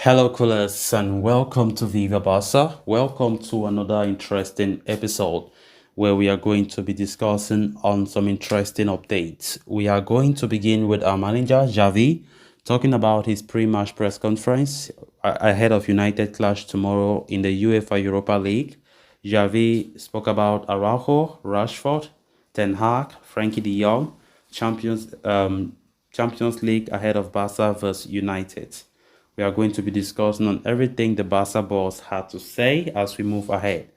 Hello, coolers, and welcome to Viva Barca. Welcome to another interesting episode where we are going to be discussing on some interesting updates. We are going to begin with our manager, Xavi, talking about his pre-match press conference ahead of United clash tomorrow in the UEFA Europa League. Xavi spoke about Araujo, Rashford, Ten Hag, Frankie de Jong, Champions League ahead of Barca vs United. We are going to be discussing on everything the Barca boss had to say as we move ahead.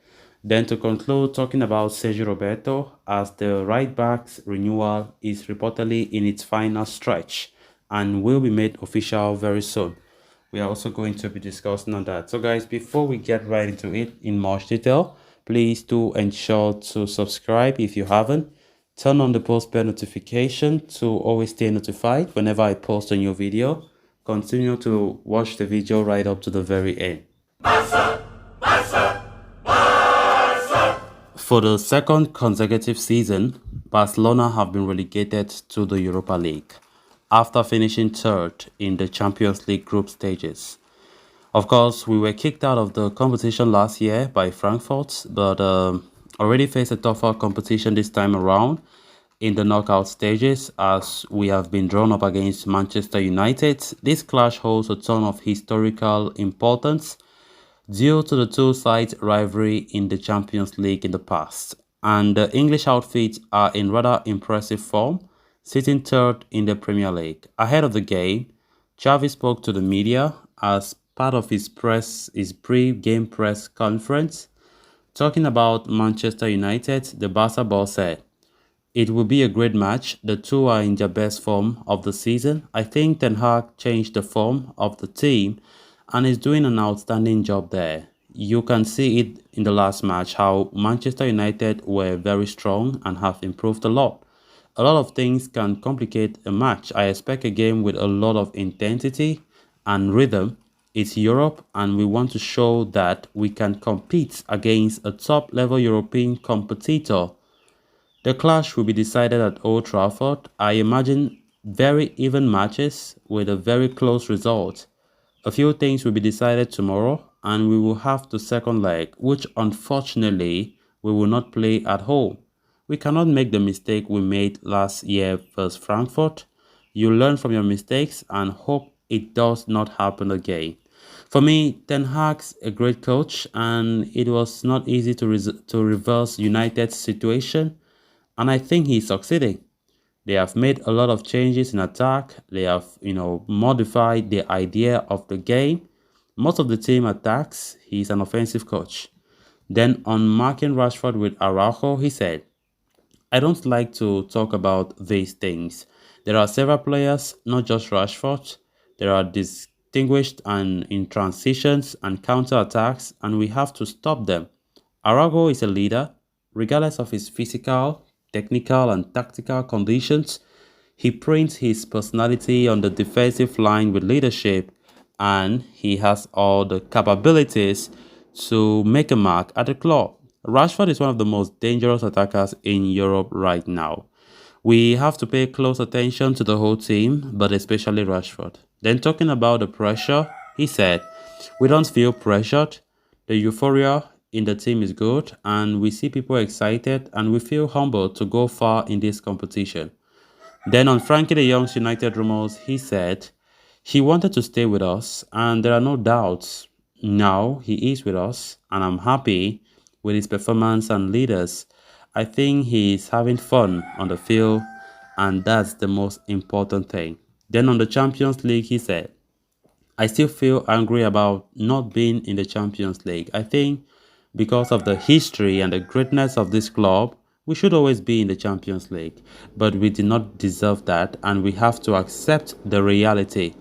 Then to conclude, talking about Sergio Roberto as the right back's renewal is reportedly in its final stretch and will be made official very soon. We are also going to be discussing on that. So guys, before we get right into it in much detail, please do ensure to subscribe if you haven't. Turn on the post bell notification to always stay notified whenever I post a new video. Continue to watch the video right up to the very end. Barca! Barca! Barca! For the second consecutive season, Barcelona have been relegated to the Europa League after finishing third in the Champions League group stages. Of course, we were kicked out of the competition last year by Frankfurt, but already faced a tougher competition this time around in the knockout stages as we have been drawn up against Manchester United. This clash holds a ton of historical importance due to the two sides' rivalry in the Champions League in the past. And the English outfits are in rather impressive form, sitting third in the Premier League. Ahead of the game, Xavi spoke to the media as part of his pre-game press conference. Talking about Manchester United, the Barca boss said, "It will be a great match. The two are in their best form of the season. I think Ten Hag changed the form of the team and is doing an outstanding job there. You can see it in the last match how Manchester United were very strong and have improved a lot. A lot of things can complicate a match. I expect a game with a lot of intensity and rhythm. It's Europe and we want to show that we can compete against a top-level European competitor. The clash will be decided at Old Trafford. I imagine very even matches with a very close result. A few things will be decided tomorrow and we will have the second leg, which unfortunately we will not play at home. We cannot make the mistake we made last year versus Frankfurt. You learn from your mistakes and hope it does not happen again." For me, Ten Hag's a great coach and it was not easy to reverse United's situation. And I think he's succeeding. They have made a lot of changes in attack. They have, modified the idea of the game. Most of the team attacks. He's an offensive coach. Then on marking Rashford with Araujo, he said, "I don't like to talk about these things. There are several players, not just Rashford. There are distinguished and in transitions and counter-attacks, and we have to stop them. Araujo is a leader, regardless of his physical, technical and tactical conditions. He prints his personality on the defensive line with leadership and he has all the capabilities to make a mark at the club. Rashford is one of the most dangerous attackers in Europe right now. We have to pay close attention to the whole team, but especially Rashford." Then talking about the pressure, he said, "We don't feel pressured. The euphoria in the team is good and we see people excited and we feel humbled to go far in this competition." Then on Frankie de Jong's United rumors, he said he wanted to stay with us and there are no doubts. Now he is with us and I'm happy with his performance and leaders. I think he is having fun on the field and that's the most important thing. Then on the Champions League, he said, "I still feel angry about not being in the Champions League. I think because of the history and the greatness of this club, we should always be in the Champions League. But we did not deserve that and we have to accept the reality."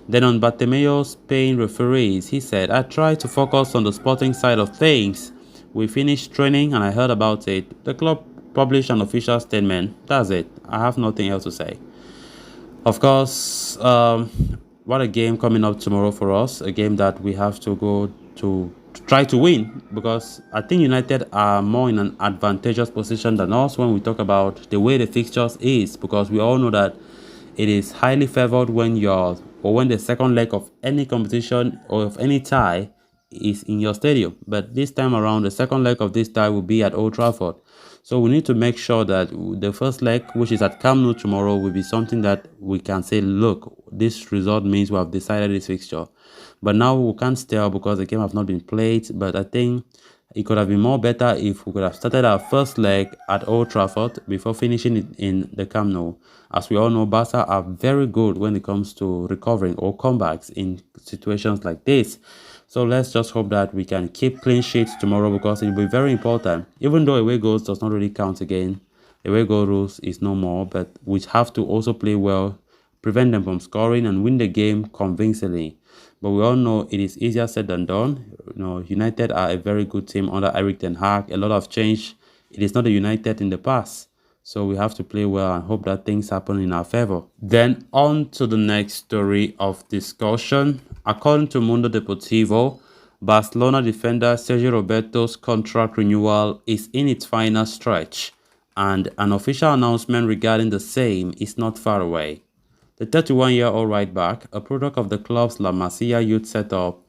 Then on Bartomeu's paying referees, he said, "I try to focus on the sporting side of things. We finished training and I heard about it. The club published an official statement. That's it. I have nothing else to say." Of course, what a game coming up tomorrow for us. A game that we have to go to try to win because I think United are more in an advantageous position than us when we talk about the way the fixtures is, because we all know that it is highly favored when you're or when the second leg of any competition or of any tie is in your stadium. But this time around, the second leg of this tie will be at Old Trafford. So we need to make sure that the first leg, which is at Camp Nou tomorrow, will be something that we can say, look, this result means we have decided this fixture. But now we can't tell because the game have not been played. But I think it could have been more better if we could have started our first leg at Old Trafford before finishing it in the Camp Nou. As we all know, Barca are very good when it comes to recovering or comebacks in situations like this. So let's just hope that we can keep clean sheets tomorrow because it will be very important. Even though away goals does not really count again, away goal rules is no more, but we have to also play well, prevent them from scoring and win the game convincingly. But we all know it is easier said than done. United are a very good team under Eric Ten Hag. A lot of change. It is not a United in the past. So we have to play well and hope that things happen in our favor. Then on to the next story of discussion. According to Mundo Deportivo, Barcelona defender Sergio Roberto's contract renewal is in its final stretch, and an official announcement regarding the same is not far away. The 31-year-old right-back, a product of the club's La Masia youth setup,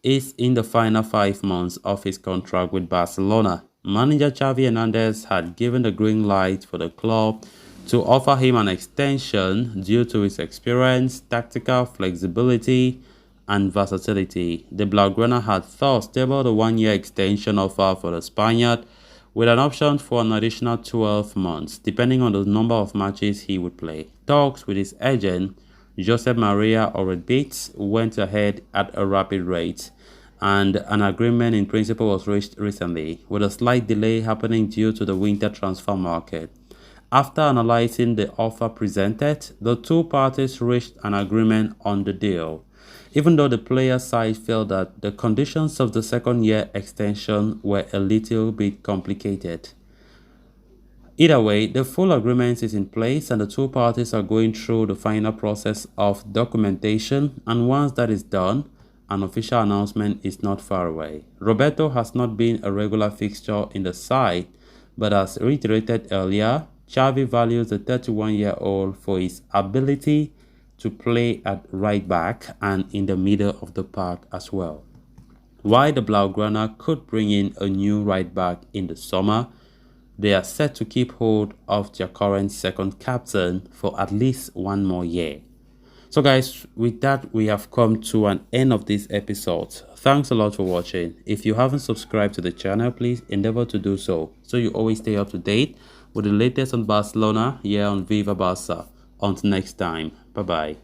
is in the final 5 months of his contract with Barcelona. Manager Xavi Hernandez had given the green light for the club to offer him an extension due to his experience, tactical flexibility, and versatility. The Blaugrana had thus tabled a 1-year extension offer for the Spaniard with an option for an additional 12 months, depending on the number of matches he would play. Talks with his agent, Josep Maria Oredbits, went ahead at a rapid rate, and an agreement in principle was reached recently, with a slight delay happening due to the winter transfer market. After analyzing the offer presented, the two parties reached an agreement on the deal, even though the player side felt that the conditions of the second-year extension were a little bit complicated. Either way, the full agreement is in place and the two parties are going through the final process of documentation, and once that is done, an official announcement is not far away. Roberto has not been a regular fixture in the side, but as reiterated earlier, Xavi values the 31-year-old for his ability to play at right back and in the middle of the park as well. While the Blaugrana could bring in a new right back in the summer, they are set to keep hold of their current second captain for at least 1 more year. So guys, with that, we have come to an end of this episode. Thanks a lot for watching. If you haven't subscribed to the channel, please endeavor to do so you always stay up to date with the latest on Barcelona here on Viva Barca. Until next time, bye bye.